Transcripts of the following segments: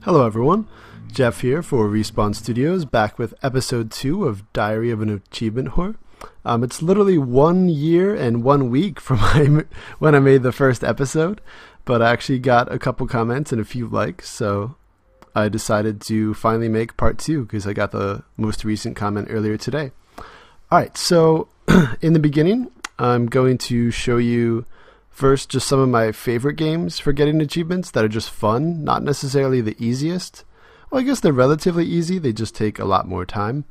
Hello everyone, Jeff here for Respawn Studios, back with episode 2 of Diary of an Achievement Whore. It's literally 1 year and 1 week from when I made the first episode, but I actually got a couple comments and a few likes, so I decided to finally make part 2 because I got the most recent comment earlier today. Alright, so in the beginning, I'm going to show you first just some of my favorite games for getting achievements that are just fun, not necessarily the easiest. Well, I guess they're relatively easy, they just take a lot more time.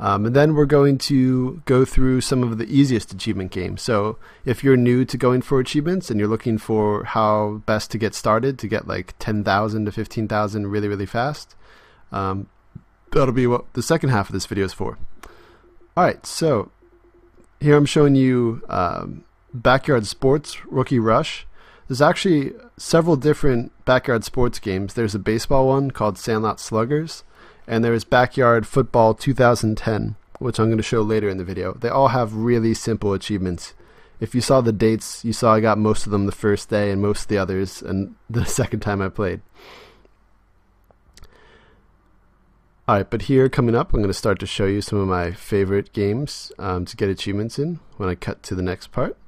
And then we're going to go through some of the easiest achievement games. So if you're new to going for achievements and you're looking for how best to get started to get like 10,000 to 15,000 really, really fast, that'll be what the second half of this video is for. Alright, so here I'm showing you Backyard Sports Rookie Rush. There's actually several different backyard sports games. There's a baseball one called Sandlot Sluggers, and there's Backyard Football 2010, which I'm going to show later in the video. They all have really simple achievements. If you saw the dates, you saw I got most of them the first day and most of the others and the second time I played. Alright, but here coming up, I'm going to start to show you some of my favorite games to get achievements in when I cut to the next part.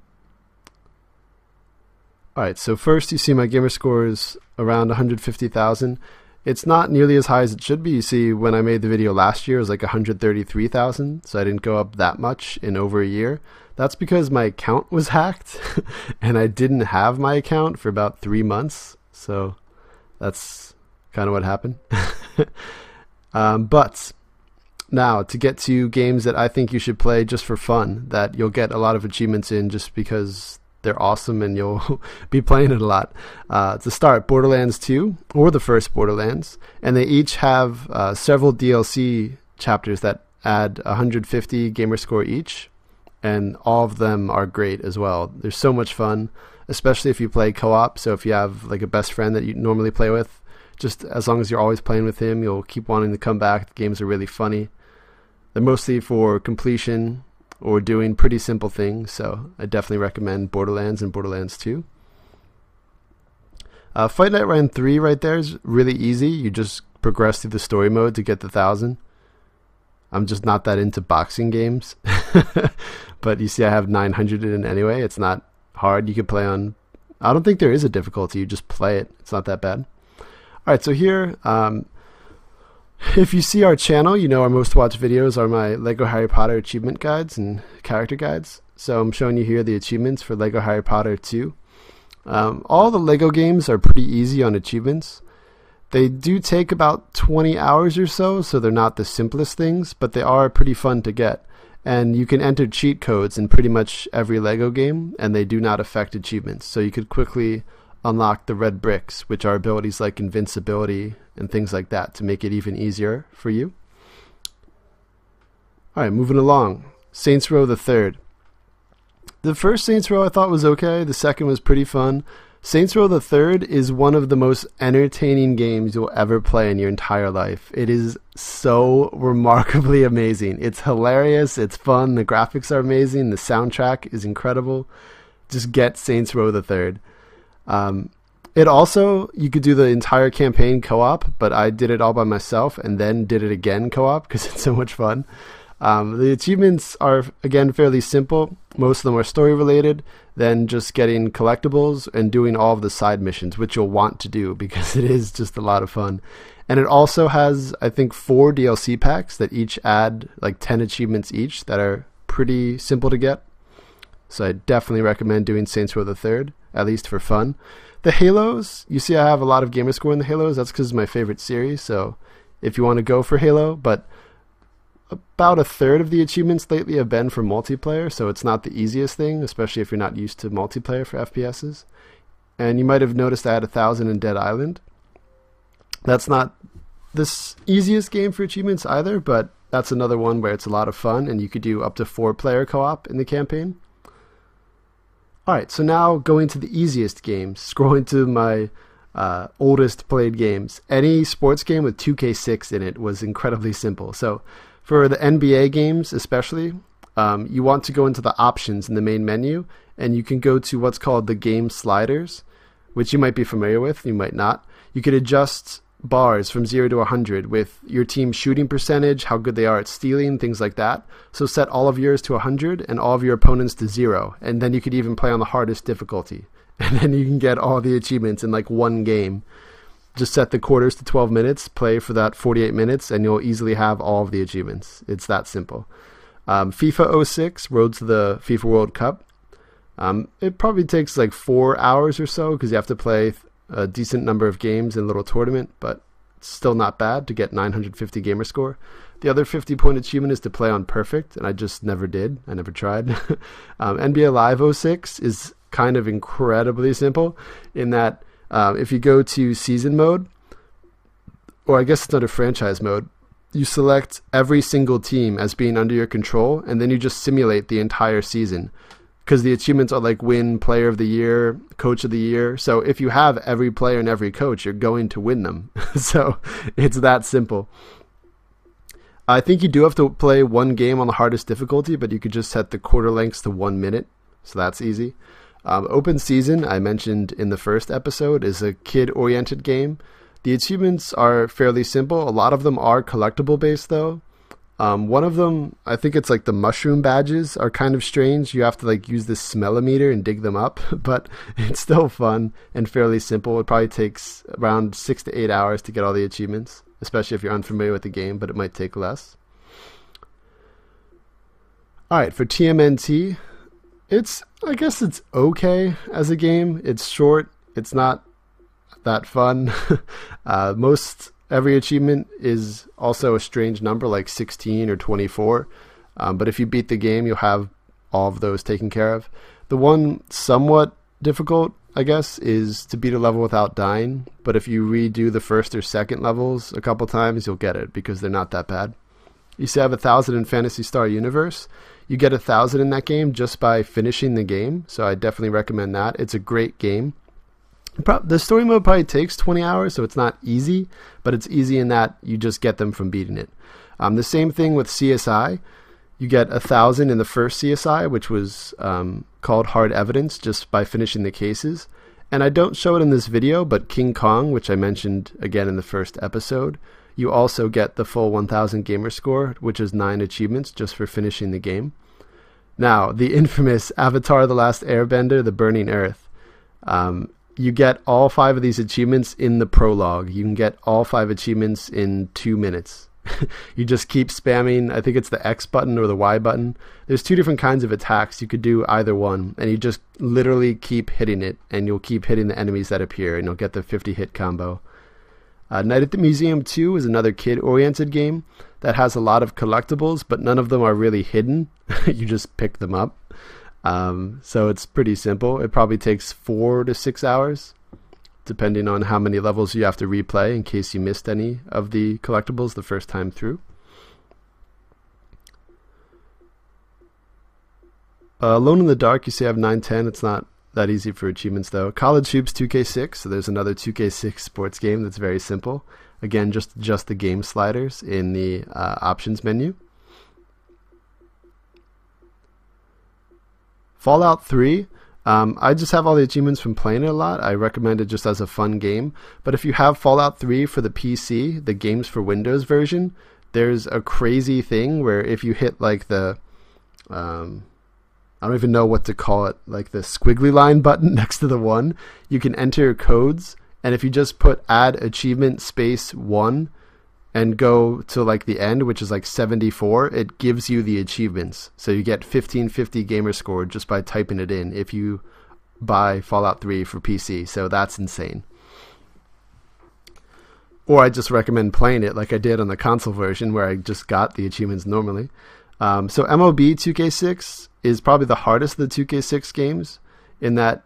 Alright, so first you see my gamer score is around 150,000. It's not nearly as high as it should be. You see, when I made the video last year, it was like 133,000, so I didn't go up that much in over a year. That's because my account was hacked, and I didn't have my account for about 3 months, so that's kind of what happened. But now, to get to games that I think you should play just for fun, that you'll get a lot of achievements in just because they're awesome and you'll be playing it a lot. To start, Borderlands 2, or the first Borderlands, and they each have several DLC chapters that add 150 gamer score each, and all of them are great as well. They're so much fun, especially if you play co-op, so if you have like a best friend that you normally play with, just as long as you're always playing with him, you'll keep wanting to come back. The games are really funny. They're mostly for completion or doing pretty simple things, so I definitely recommend Borderlands and Borderlands 2. Fight Night Run 3 right there is really easy. You just progress through the story mode to get the 1,000. I'm just not that into boxing games, but you see I have 900 in it anyway. It's not hard. You can play on, I don't think there is a difficulty, you just play it. It's not that bad. Alright, so here, if you see our channel, you know our most watched videos are my LEGO Harry Potter achievement guides and character guides. So I'm showing you here the achievements for LEGO Harry Potter 2. All the LEGO games are pretty easy on achievements. They do take about 20 hours or so they're not the simplest things, but they are pretty fun to get. And you can enter cheat codes in pretty much every LEGO game, and they do not affect achievements. So you could quickly unlock the red bricks, which are abilities like invincibility and things like that to make it even easier for you. Alright, moving along. Saints Row the Third. The first Saints Row I thought was okay, the second was pretty fun. Saints Row the Third is one of the most entertaining games you'll ever play in your entire life. It is so remarkably amazing. It's hilarious, it's fun, the graphics are amazing, the soundtrack is incredible. Just get Saints Row the Third. It also, you could do the entire campaign co-op, but I did it all by myself and then did it again co-op because it's so much fun. The achievements are, again, fairly simple. Most of them are story related, then just getting collectibles and doing all of the side missions, which you'll want to do because it is just a lot of fun. And it also has, I think, 4 DLC packs that each add like 10 achievements each that are pretty simple to get. So I definitely recommend doing Saints Row the Third, at least for fun. The Halos, you see I have a lot of gamer score in the Halos. That's because it's my favorite series, so if you want to go for Halo, but about a third of the achievements lately have been for multiplayer, so it's not the easiest thing, especially if you're not used to multiplayer for FPSs. And you might have noticed I had 1,000 in Dead Island. That's not the easiest game for achievements either, but that's another one where it's a lot of fun, and you could do up to 4-player co-op in the campaign. Alright, so now going to the easiest games, scrolling to my oldest played games. Any sports game with 2K6 in it was incredibly simple. So for the NBA games especially, you want to go into the options in the main menu, and you can go to what's called the game sliders, which you might be familiar with, you might not. You could adjust bars from 0 to 100 with your team's shooting percentage, how good they are at stealing, things like that. So set all of yours to 100 and all of your opponents to 0. And then you could even play on the hardest difficulty. And then you can get all the achievements in like one game. Just set the quarters to 12 minutes, play for that 48 minutes, and you'll easily have all of the achievements. It's that simple. FIFA 06, Road to the FIFA World Cup. It probably takes like 4 hours or so because you have to play a decent number of games in a little tournament, but it's still not bad to get 950 gamer score. The other 50-point achievement is to play on perfect, and I just never did. I never tried. NBA Live 06 is kind of incredibly simple in that if you go to season mode, or I guess it's under franchise mode, you select every single team as being under your control, and then you just simulate the entire season. Because the achievements are like win player of the year, coach of the year. So if you have every player and every coach, you're going to win them. So it's that simple. I think you do have to play one game on the hardest difficulty, but you could just set the quarter lengths to 1 minute. So that's easy. Open Season, I mentioned in the first episode, is a kid-oriented game. The achievements are fairly simple. A lot of them are collectible based though. One of them, I think it's like the mushroom badges, are kind of strange. You have to like use this smellometer and dig them up, but it's still fun and fairly simple. It probably takes around 6 to 8 hours to get all the achievements, especially if you're unfamiliar with the game, but it might take less. All right, for TMNT, I guess it's okay as a game. It's short. It's not that fun. Every achievement is also a strange number, like 16 or 24. But if you beat the game, you'll have all of those taken care of. The one somewhat difficult, I guess, is to beat a level without dying. But if you redo the first or second levels a couple times, you'll get it because they're not that bad. You say I have 1,000 in Phantasy Star Universe. You get 1,000 in that game just by finishing the game. So I definitely recommend that. It's a great game. The story mode probably takes 20 hours, so it's not easy, but it's easy in that you just get them from beating it. The same thing with CSI. You get 1,000 in the first CSI, which was called Hard Evidence, just by finishing the cases. And I don't show it in this video, but King Kong, which I mentioned again in the first episode, you also get the full 1,000 gamer score, which is 9 achievements just for finishing the game. Now, the infamous Avatar: The Last Airbender, The Burning Earth. You get all 5 of these achievements in the prologue. You can get all 5 achievements in 2 minutes. You just keep spamming, I think it's the X button or the Y button. There's 2 different kinds of attacks. You could do either one, and you just literally keep hitting it, and you'll keep hitting the enemies that appear, and you'll get the 50-hit combo. Night at the Museum 2 is another kid-oriented game that has a lot of collectibles, but none of them are really hidden. You just pick them up. So it's pretty simple. It probably takes 4 to 6 hours, depending on how many levels you have to replay in case you missed any of the collectibles the first time through. Alone in the Dark, you say I have 910. It's not that easy for achievements though. College Hoops 2K6, so there's another 2K6 sports game that's very simple. Again, just adjust the game sliders in the options menu. Fallout 3, I just have all the achievements from playing it a lot. I recommend it just as a fun game. But if you have Fallout 3 for the PC, the Games for Windows version, there's a crazy thing where if you hit like the, I don't even know what to call it, like the squiggly line button next to the 1, you can enter codes. And if you just put add achievement space 1 and go to like the end, which is like 74, it gives you the achievements. So you get 1550 gamer score just by typing it in if you buy Fallout 3 for PC. So that's insane. Or I just recommend playing it like I did on the console version where I just got the achievements normally. So MLB 2K6 is probably the hardest of the 2K6 games in that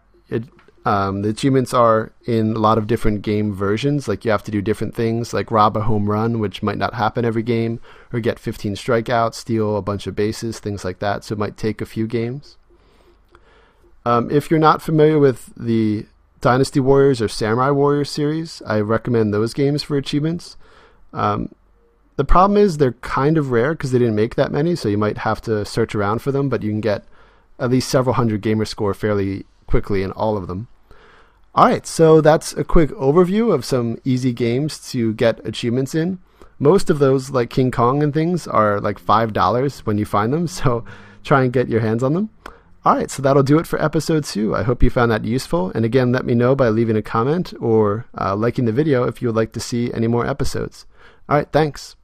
the achievements are in a lot of different game versions. Like you have to do different things like rob a home run, which might not happen every game, or get 15 strikeouts, steal a bunch of bases, things like that. So it might take a few games. If you're not familiar with the Dynasty Warriors or Samurai Warriors series, I recommend those games for achievements. The problem is they're kind of rare because they didn't make that many, so you might have to search around for them, but you can get at least several hundred gamer score fairly quickly in all of them. Alright, so that's a quick overview of some easy games to get achievements in. Most of those, like King Kong and things, are like $5 when you find them, so try and get your hands on them. Alright, so that'll do it for episode 2. I hope you found that useful, and again, let me know by leaving a comment or liking the video if you would like to see any more episodes. Alright, thanks.